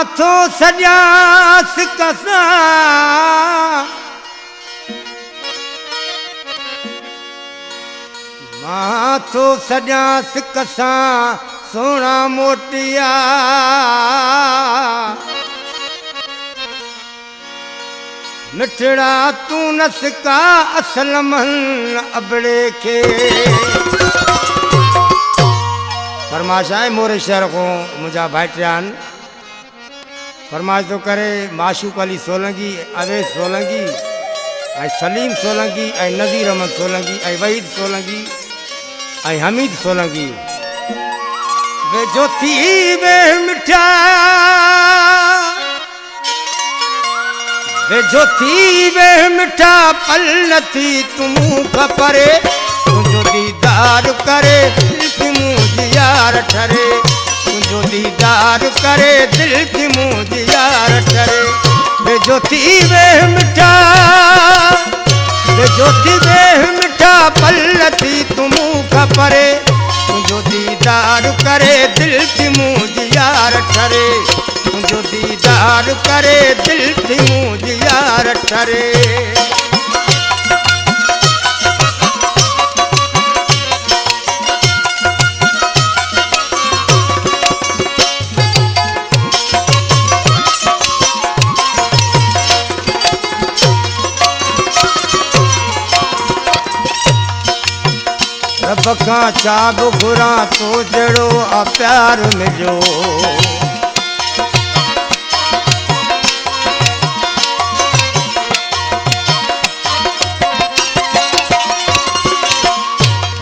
माथो सजास कसा माथो सजास कसा सोना मोटिया मिठड़ा तू नसका असलमन अबड़े के फरमाश है मोरे शहर को मुझा भाईटियान फरमाश तो करे माशूक अली सोलंगी अवेश सोलंगी सलीम सोलंगी नज़ीर अहमद सोलंगी वहीद सोलंगी हमीद सोलंगी वे जो थी वे मिठा वे जो थी वे मिठा पल नथी तुम खपरे तुझो दीदार करे दिल की मुझ यार ठरे तुझो दीदार करे दिल की मुझ यार ठरे वे जो थी वे मिठा वे जो थी वे मिठा पल नथी तुम खपरे तुझो दीदार करे दिल की मुझ यार ठरे तुझो दीदार करे दिल की मुझ यार ठरे रब का चाब घुरा तो जड़ो आ प्यार मिलो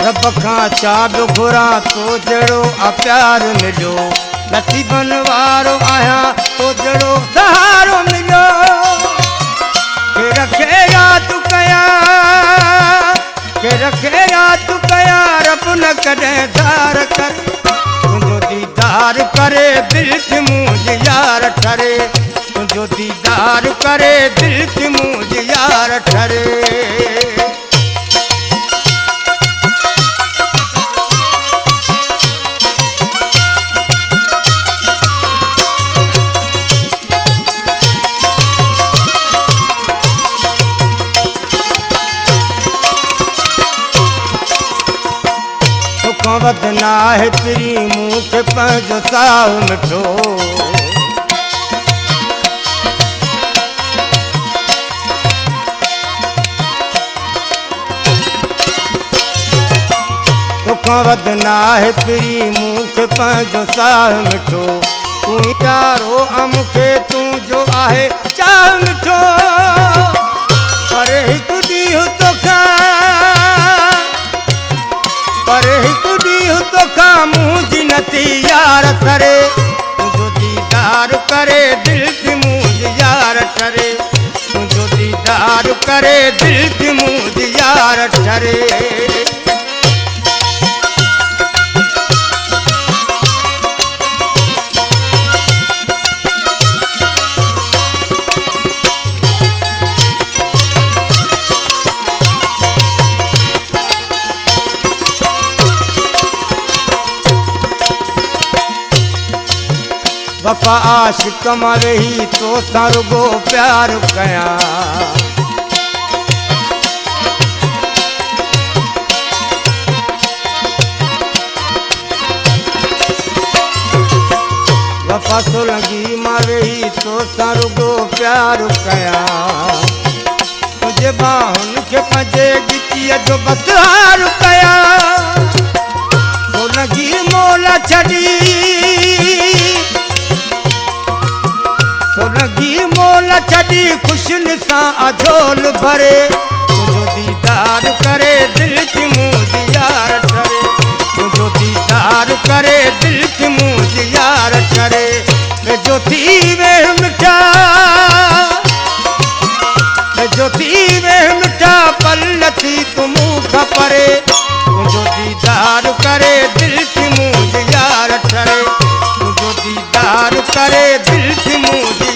रब का चाब घुरा तो जड़ो आ प्यार मिलो नसीबन वारो आया तो जड़ो सहारो मिलो के रखे याद कया के रखे याद कया रब न करे दार कर तुझो दीदार करे दिल की मुझ यार ठरे तुझो दीदार करे दिल की मुझ यार ठरे वदना है तेरी मुँह के पंजो साव मिठो तो वदना है तेरी मुँह के पंजो साव मिठो तू चारो अम के तू जो आहे चाह मिठो पर हिक ॾींहुं तोखा पर हिक ॾींहुं तोखा मुंहिंजी नथी यार ठरे तुंहिंजो दीदार करे दिल की मुंहिंजी यार ठरे तुंहिंजो दीदार करे दिल की मुंहिंजी यार ठरे वफा आशिक मारे ही तो सारुगो प्यार कया वफा सोलंगी मारे ही तो सारुगो प्यार कया तुझे बाहुन के पंजे गिटिया जो बसहार कया सोलंगी मोला छड़ी सोलंगी मोल छड़ी खुशन सा अझोल भरे तुझो दीदार करे दिल की मुझ यार ठरे तुझो दीदार करे दिल की मुझ यार ठरे वे जो थी वे मिठा वे जो थी वे मिठा पल नथी तुम खपरे तुझो दीदार करे दिल की मुझ यार ठरे तुझो दीदार करे दिल की मुझ